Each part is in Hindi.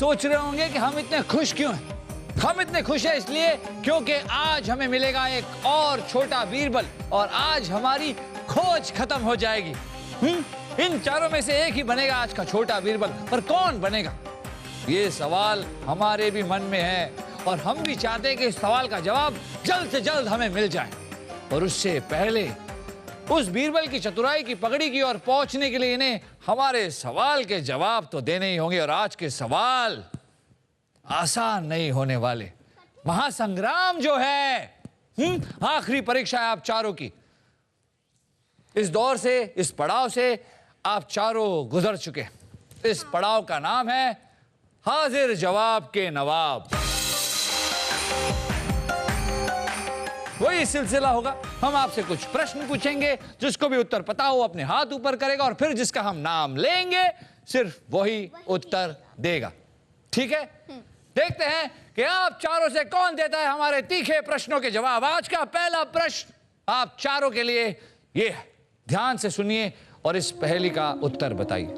सोच रहे होंगे कि हम इतने खुश क्यों हैं। हम इतने खुश हैं इसलिए क्योंकि आज हमें मिलेगा एक और छोटा बीरबल और आज हमारी खोज खत्म हो जाएगी। इन चारों में से एक ही बनेगा आज का छोटा बीरबल, पर कौन बनेगा ये सवाल हमारे भी मन में है और हम भी चाहते हैं कि इस सवाल का जवाब जल्द से जल्द हमें मिल जाए। और उससे पहले उस बीरबल की चतुराई की पगड़ी की ओर पहुंचने के लिए इन्हें हमारे सवाल के जवाब तो देने ही होंगे। और आज के सवाल आसान नहीं होने वाले। महासंग्राम जो है, आखिरी परीक्षा है आप चारों की। इस दौर से, इस पड़ाव से आप चारों गुजर चुके। इस पड़ाव का नाम है हाजिर जवाब के नवाब। वही सिलसिला होगा। हम आपसे कुछ प्रश्न पूछेंगे, जिसको भी उत्तर पता हो अपने हाथ ऊपर करेगा और फिर जिसका हम नाम लेंगे सिर्फ वही उत्तर देगा। ठीक है? देखते हैं कि आप चारों से कौन देता है हमारे तीखे प्रश्नों के जवाब। आज का पहला प्रश्न आप चारों के लिए ये है, ध्यान से सुनिए और इस पहेली का उत्तर बताइए।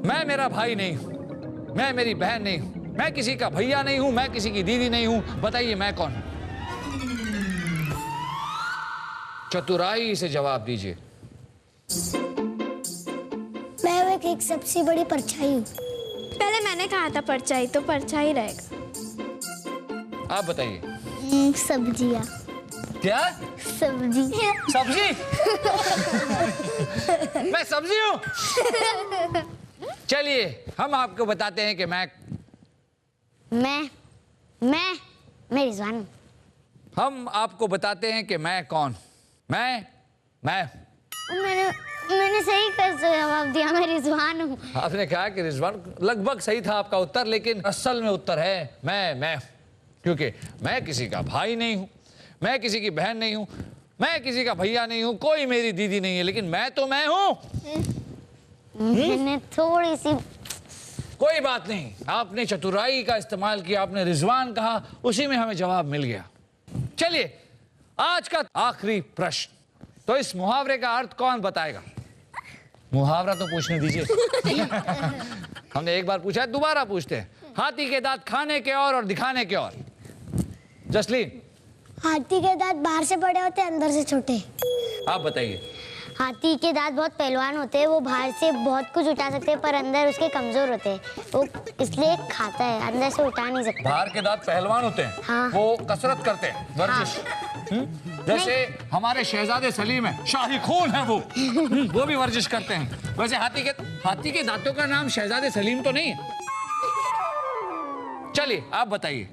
मैं मेरा भाई नहीं हूं, मैं मेरी बहन नहीं हूं, मैं किसी का भैया नहीं हूं, मैं किसी की दीदी नहीं हूं। बताइए मैं कौन हूं? चतुराई से जवाब दीजिए। मैं एक सबसे बड़ी परछाई हूँ। पहले मैंने कहा था परछाई, तो परछाई रहेगा। आप बताइए। सब्जियाँ। क्या? सब्जी। सब्जी? मैं सब्जी हूँ? चलिए हम आपको बताते हैं कि मैं रिजवान हूँ। हम आपको बताते हैं कि मैं कौन। मैं मैंने सही कैसे जवाब दिया, मैं रिजवान हूँ। आपने कहा कि रिजवान, लगभग सही था आपका उत्तर, लेकिन असल में उत्तर है मैं। क्योंकि मैं किसी का भाई नहीं हूँ, मैं किसी की बहन नहीं हूँ, मैं किसी का भैया नहीं हूँ, कोई मेरी दीदी नहीं है, लेकिन मैं तो मैं हूँ। मैंने थोड़ी सी। कोई बात नहीं, आपने चतुराई का इस्तेमाल किया, आपने रिजवान कहा, उसी में हमें जवाब मिल गया। चलिए आज का आखिरी प्रश्न। तो इस मुहावरे का अर्थ कौन बताएगा? मुहावरा तो पूछने दीजिए। हमने एक बार पूछा है, दोबारा पूछते हैं। हाथी के दांत खाने के और दिखाने के और। जसलीन। हाथी के दांत बाहर से बड़े होते हैं, अंदर से छोटे। आप बताइए। हाथी के दांत बहुत पहलवान होते हैं, वो बाहर से बहुत कुछ उठा सकते हैं पर अंदर उसके कमजोर होते हैं, वो इसलिए खाता है, अंदर से उठा नहीं सकता। बाहर के दांत पहलवान होते हैं। हाँ। वो कसरत करते हैं, वर्जिश। जैसे हमारे शहजादे सलीम है, शाही खून है वो भी वर्जिश करते हैं। वैसे हाथी के दांतों का नाम शहजादे सलीम तो नहीं है। चलिए आप बताइए।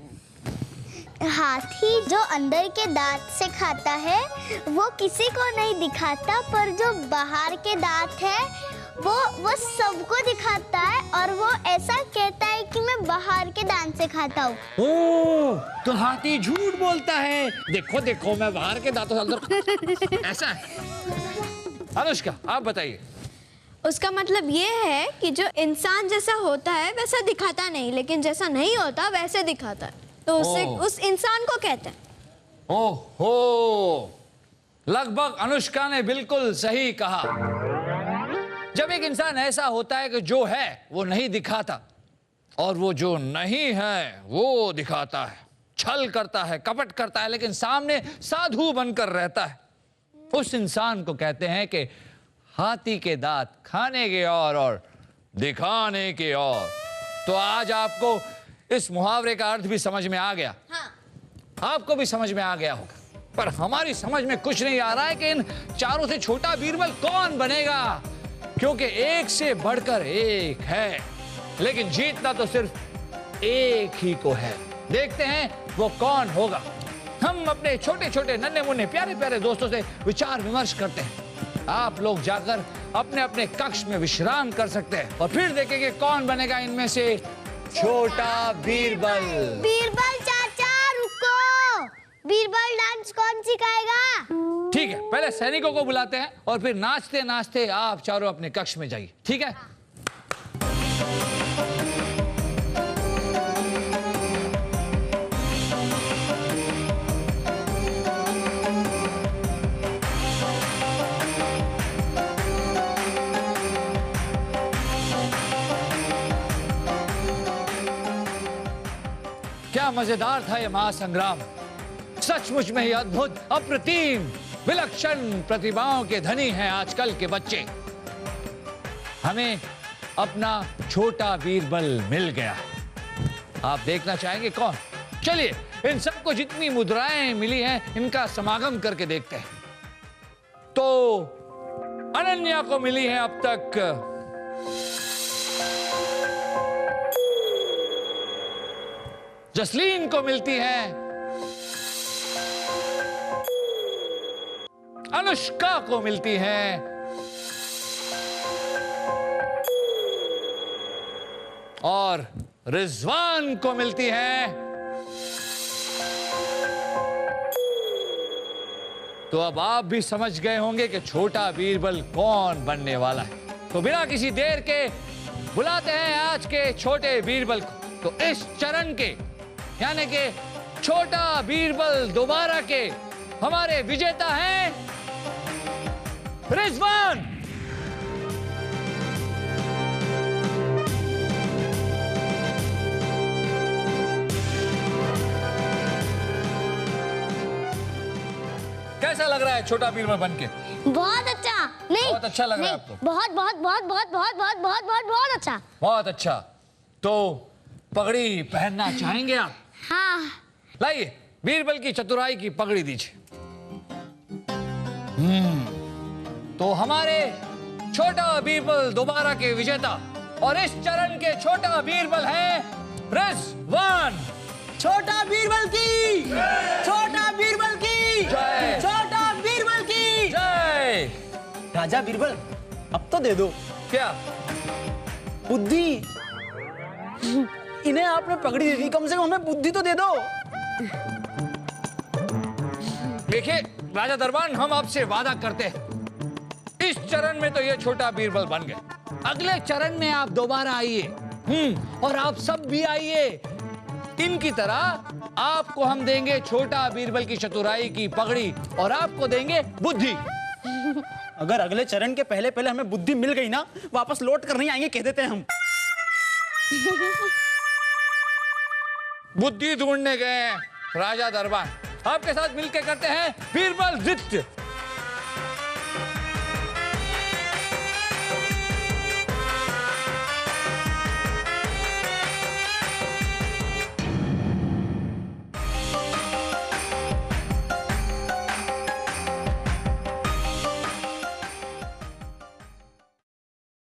हाथी जो अंदर के दांत से खाता है वो किसी को नहीं दिखाता, पर जो बाहर के दांत है वो सबको दिखाता है और वो ऐसा कहता है कि मैं बाहर के दांत से खाता हूँ। ओह, तो हाथी झूठ बोलता है। देखो देखो मैं बाहर के दांतों से अंदर। ऐसा है। अनुष्का आप बताइए। उसका मतलब ये है कि जो इंसान जैसा होता है वैसा दिखाता नहीं, लेकिन जैसा नहीं होता वैसे दिखाता है, तो उसे उस इंसान को कहते हैं। ओहो, लगभग अनुष्का ने बिल्कुल सही कहा। जब एक इंसान ऐसा होता है कि जो है वो नहीं दिखाता और वो जो नहीं है वो दिखाता है, छल करता है, कपट करता है, लेकिन सामने साधु बनकर रहता है, उस इंसान को कहते हैं कि हाथी के दांत खाने के और दिखाने के और। तो आज आपको इस मुहावरे का अर्थ भी समझ में आ गया। हाँ। आपको भी समझ में आ गया होगा, पर हमारी समझ में कुछ नहीं आ रहा है कि इन चारों से छोटा बीरबल कौन बनेगा, क्योंकि एक से बढ़कर एक है, लेकिन जीतना तो सिर्फ एक ही को है। देखते हैं वो कौन होगा। हम अपने छोटे छोटे नन्हे मुन्ने प्यारे प्यारे दोस्तों से विचार विमर्श करते हैं। आप लोग जाकर अपने अपने कक्ष में विश्राम कर सकते हैं और फिर देखेंगे कौन बनेगा इनमें से छोटा बीरबल। बीरबल चाचा रुको, बीरबल डांस कौन सिखाएगा? ठीक है, पहले सैनिकों को बुलाते हैं और फिर नाचते नाचते आप चारों अपने कक्ष में जाइए। ठीक है? क्या मजेदार था ये महासंग्राम। सचमुच में ही अद्भुत, अप्रतिम, विलक्षण प्रतिभाओं के धनी हैं आजकल के बच्चे। हमें अपना छोटा बीरबल मिल गया। आप देखना चाहेंगे कौन? चलिए इन सबको जितनी मुद्राएं मिली हैं इनका समागम करके देखते हैं। तो अनन्या को मिली है अब तक 5 जसलीन को मिलती है, अनुष्का को मिलती है, और रिजवान को मिलती है। तो अब आप भी समझ गए होंगे कि छोटा बीरबल कौन बनने वाला है। तो बिना किसी देर के बुलाते हैं आज के छोटे बीरबल को। तो इस चरण के यानी कि छोटा बीरबल दोबारा के हमारे विजेता हैं रिजवान। कैसा लग रहा है छोटा बीरबल बनके? बहुत अच्छा। नहीं, बहुत अच्छा लग रहा है नहीं, आपको? बहुत बहुत बहुत बहुत बहुत बहुत बहुत बहुत बहुत अच्छा। बहुत अच्छा। तो पगड़ी पहनना चाहेंगे आप? हाँ। लाइए बीरबल की चतुराई की पगड़ी दीजिए। तो हमारे छोटा बीरबल दोबारा के विजेता और इस चरण के छोटा बीरबल है रिजवान। छोटा बीरबल की, छोटा बीरबल की जय। छोटा बीरबल की जय। राजा बीरबल अब तो दे दो क्या बुद्धि। इन्हें आपने पगड़ी दे दी, कम से कम हमें बुद्धि तो दे दो। देखिए राजा दरबान, हम आपसे वादा करते हैं इस चरण में तो ये छोटा बीरबल बन गए। अगले चरण में आप दोबारा आइए और आप सब भी आइए। इनकी तरह आपको हम देंगे छोटा बीरबल की चतुराई की पगड़ी और आपको देंगे बुद्धि। अगर अगले चरण के पहले पहले हमें बुद्धि मिल गई ना, वापस लौट कर नहीं आएंगे, कह देते हैं हम। बुद्धि ढूंढने गए हैं राजा दरबार। आपके साथ मिलकर करते हैं बीरबल नृत्य।